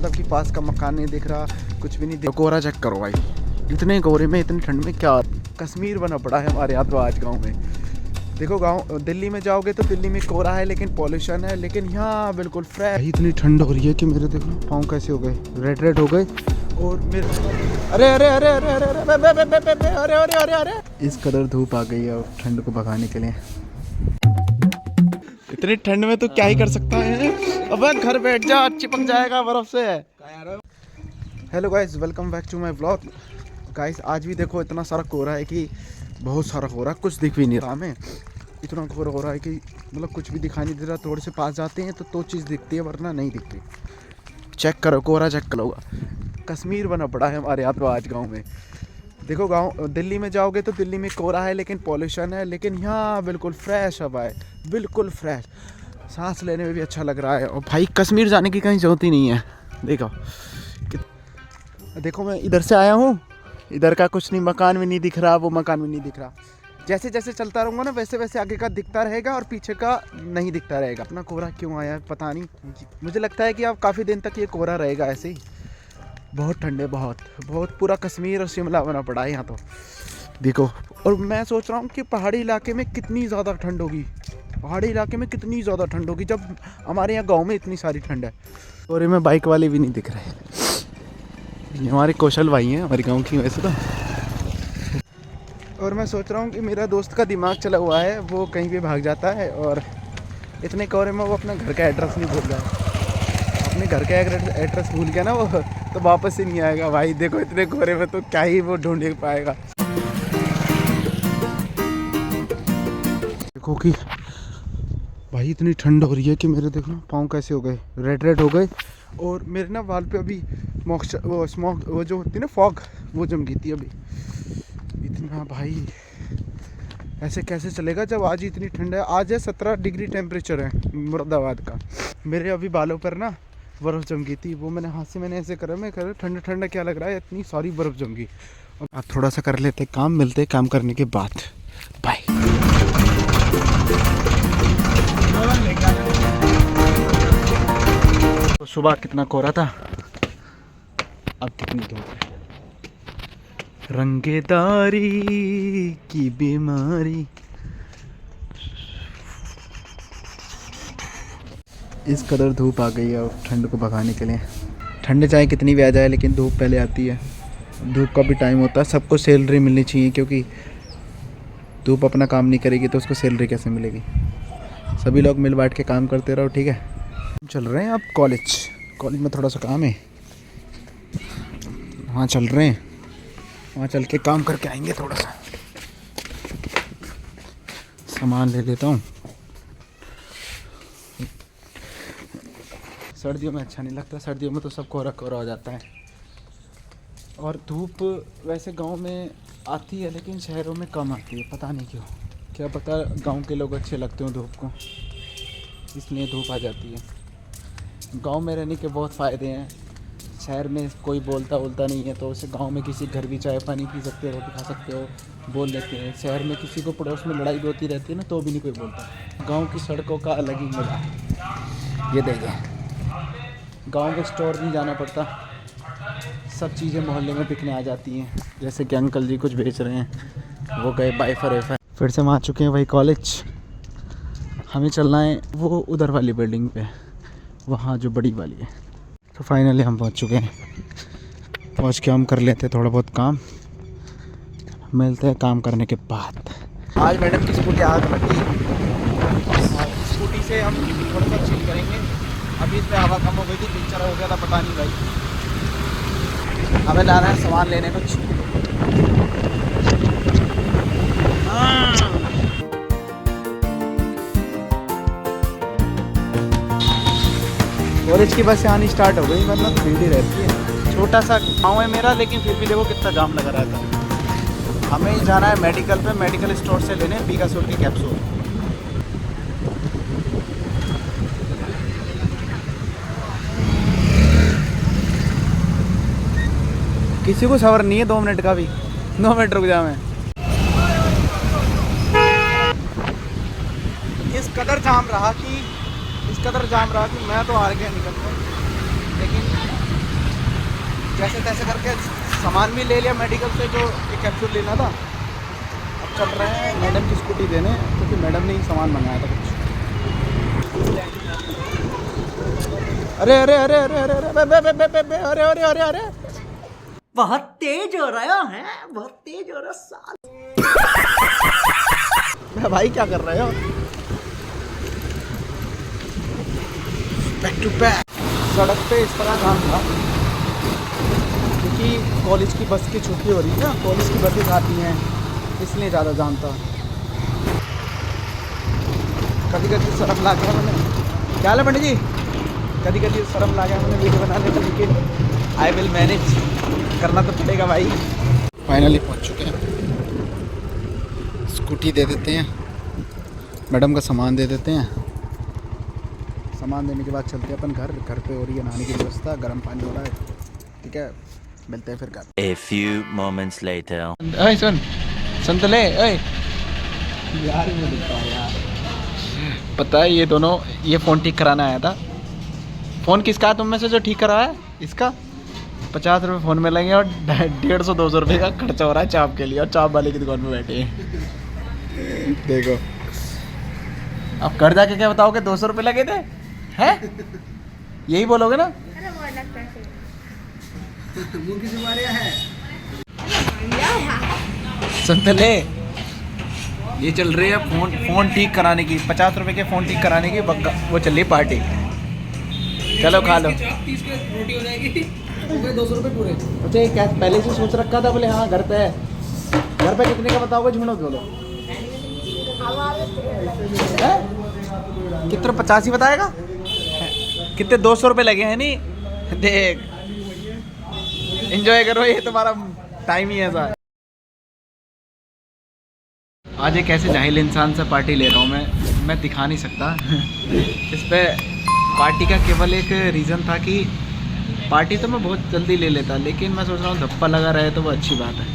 मतलब कि पास का मकान नहीं दिख रहा, कुछ भी नहीं दिख। कोहरा चेक करो भाई, इतने कोहरे में इतनी ठंड में क्या कश्मीर बना पड़ा है हमारे यहाँ तो आज गाँव में। देखो गाँव दिल्ली में जाओगे तो दिल्ली में कोहरा है लेकिन पॉल्यूशन है, लेकिन यहाँ बिल्कुल फ्रेश। इतनी ठंड हो रही है कि मेरे देखो पाँव कैसे हो गए, रेड रेड हो गए। और मेरे अरे अरे अरे अरे अरे अरे अरे अरे अरे अरे इस कदर धूप आ गई है ठंड को भगाने के लिए। इतनी ठंड में तो क्या ही कर सकता है, अब घर बैठ जा, चिपक जाएगा बर्फ से। Hello guys, welcome back to my vlog. Guys आज भी देखो इतना सारा कोहरा है कि बहुत सारा कोहरा, कुछ दिख भी नहीं रहा हमें। इतना कोहरा हो रहा है कि मतलब कुछ भी दिखाई नहीं दे रहा। थोड़े से पास जाते हैं तो चीज़ दिखती है वरना नहीं दिखती। चेक करो कोहरा, चेक करो, कश्मीर बना पड़ा है हमारे यहाँ तो आज गाँव में। देखो गाँव दिल्ली में जाओगे तो दिल्ली में कोहरा है लेकिन पॉल्यूशन है, लेकिन यहाँ बिल्कुल फ्रेश हवा है, बिल्कुल फ्रेश, सांस लेने में भी अच्छा लग रहा है। और भाई कश्मीर जाने की कहीं जरूरत ही नहीं है। देखो मैं इधर से आया हूँ, इधर का कुछ नहीं, मकान भी नहीं दिख रहा, वो मकान भी नहीं दिख रहा। जैसे जैसे चलता रहूँगा ना वैसे वैसे आगे का दिखता रहेगा और पीछे का नहीं दिखता रहेगा। अपना कोहरा क्यों आया है पता नहीं, मुझे लगता है कि अब काफ़ी दिन तक ये कोहरा रहेगा ऐसे ही। बहुत ठंड है, बहुत बहुत, पूरा कश्मीर और शिमला बना पड़ा है यहाँ तो देखो। और मैं सोच रहा हूँ कि पहाड़ी इलाके में कितनी ज़्यादा ठंड होगी, पहाड़ी इलाके में कितनी ज़्यादा ठंड होगी जब हमारे यहाँ गांव में इतनी सारी ठंड है। और में बाइक वाले भी नहीं दिख रहे, ये हमारे कौशल भाई हैं हमारे गांव की वैसे तो। और मैं सोच रहा हूँ कि मेरा दोस्त का दिमाग चला हुआ है, वो कहीं भी भाग जाता है और इतने कोहरे में वो अपना घर का एड्रेस नहीं भूल रहा है। अपने घर का एड्रेस भूल गया ना वो, तो वापस ही नहीं आएगा भाई। देखो इतने कोहरे में तो क्या ही वो ढूंढ पाएगा। देखो कि भाई इतनी ठंड हो रही है कि मेरे देखो पाँव कैसे हो गए, रेड रेड हो गए। और मेरे ना वाल पे अभी स्मॉग वो जो होती है ना फॉग, वो जम गई थी अभी। इतना भाई ऐसे कैसे चलेगा जब आज इतनी ठंड है। आज है 17 डिग्री टेम्परेचर है मुरादाबाद का। मेरे अभी बालों पर ना बर्फ़ जम गई थी, वो मैंने हाथ से मैंने ऐसे करा, मैं कर ठंडा ठंडा क्या लग रहा है, इतनी सारी बर्फ़ जम गई। अब थोड़ा सा कर लेते काम, मिलते काम करने के बाद, बाय। तो सुबह कितना कोहरा था, अब कितनी धूप है। रंगेदारी की बीमारी, इस कदर धूप आ गई है ठंड को भगाने के लिए। ठंड चाहे कितनी भी आ जाए लेकिन धूप पहले आती है। धूप का भी टाइम होता है, सबको सैलरी मिलनी चाहिए, क्योंकि धूप अपना काम नहीं करेगी तो उसको सैलरी कैसे मिलेगी। सभी लोग मिल बांट के काम करते रहो, ठीक है। चल रहे हैं अब कॉलेज में थोड़ा सा काम है, वहाँ चल रहे हैं, वहाँ चल के काम करके आएंगे। थोड़ा सा सामान ले लेता हूँ, सर्दियों में अच्छा नहीं लगता, सर्दियों में तो सब कोहरा कोहरा हो जाता है। और धूप वैसे गांव में आती है लेकिन शहरों में कम आती है, पता नहीं क्यों, क्या पता गांव के लोग अच्छे लगते हो धूप को, इसलिए धूप आ जाती है। गांव में रहने के बहुत फ़ायदे हैं, शहर में कोई बोलता नहीं है, तो उसे गांव में किसी घर भी चाय पानी पी सकते हो, रोटी खा सकते हो, बोल लेते हैं। शहर में किसी को पड़ोस में लड़ाई भी होती रहती है ना, तो भी नहीं कोई बोलता। गांव की सड़कों का अलग ही मज़ा है। ये देखें, गांव में स्टोर नहीं जाना पड़ता, सब चीज़ें मोहल्ले में बिकने आ जाती हैं। जैसे कि अंकल जी कुछ बेच रहे हैं, वो गए बाय फॉर एफर। फिर से हम आ चुके हैं वही कॉलेज, हमें चलना है वो उधर वाली बिल्डिंग पे, वहाँ जो बड़ी वाली है। तो फाइनली हम पहुँच चुके हैं, पहुँच के हम कर लेते हैं थोड़ा बहुत काम, मिलते हैं काम करने के बाद। आज मैडम की स्कूटी आग लगी, स्कूटी से हम थोड़ा सा चिल करेंगे। अभी इस पर हवा कम हो गई थी, पिक्चर हो गया था पता नहीं भाई। हमें जाना है सामान लेने कुछ। कॉलेज की बस आनी स्टार्ट हो गई, मतलब भीड़ ही रहती है। छोटा सा गाँव है मेरा, लेकिन फिर भी देखो कितना जाम लगा रहता है। हमें जाना है मेडिकल पे, मेडिकल स्टोर से लेने बीकासूर की कैप्सूल। किसी को सबर नहीं है 2 मिनट का भी, 2 मिनट रुक जा। मैं इस कदर जाम रहा कि मैं तो हार गया निकल कर, लेकिन जैसे तैसे करके सामान भी ले लिया मेडिकल से, जो एक कैप्सूल लेना था। अब चल रहे हैं मैडम की स्कूटी देने, क्योंकि मैडम ने ही सामान मंगाया था कुछ। अरे अरे अरे अरे अरे अरे अरे अरे अरे अरे बहुत तेज हो रहा है, बहुत तेज हो रहा साल। भाई क्या कर रहे हो? Back to back. सड़क पे इस तरह जाम था क्योंकि कॉलेज की बस की छुट्टी हो रही है ना, कॉलेज की बसें आती हैं, इसलिए ज़्यादा जाम था। कभी कभी शर्म ला गया मैंने, क्या हाल है पंडित जी? कभी कभी शर्म ला गया मैंने वीडियो बनाने में, लेकिन आई विल मैनेज, करना तो पड़ेगा भाई। फाइनली पहुंच चुके हैं, स्कूटी दे देते हैं, मैडम का सामान दे देते हैं। सामान देने के बाद चलते हैं अपन घर। घर पे हो रही है नहाने की व्यवस्था, गर्म पानी हो रहा है, ठीक है? मिलते हैं फिर घर। A few moments later. ओए सुन तो ले, ओए यार पता है ये दोनों, ये फ़ोन ठीक कराना आया था। फ़ोन किसका तुम में से जो ठीक करवाया है? इसका 50 रुपये फ़ोन में लगेंगे और 150-200 रुपये का खर्चा हो रहा है चाप के लिए, और चाप वाले की दुकान में बैठे हैं। देखो अब घर जाके क्या बताओगे? 200 रुपये लगे थे, हैं? यही बोलोगे ना? सुन तो ले, ये चल रही है फ़ोन ठीक कराने की, 50 रुपये के फ़ोन ठीक कराने की वो चल रही पार्टी। चलो खा लो। 30 की रोटी हो जाएगी, 200 रुपये पूरे। अच्छा क्या पहले से सोच रखा था? बोले हाँ घर पे है। घर पे कितने का बताओगे? झूठो बोलो। कितने? 50 ही बताएगा? कितने? 200 रुपये लगे हैं नहीं? देख एंजॉय करो, ये तुम्हारा टाइम ही ऐसा है। आज एक ऐसे जाहिल इंसान से पार्टी ले रहा हूँ मैं दिखा नहीं सकता। इस पे पार्टी का केवल एक रीज़न था कि पार्टी तो मैं बहुत जल्दी ले लेता, लेकिन मैं सोच रहा हूँ धप्पा लगा रहे तो वो अच्छी बात है।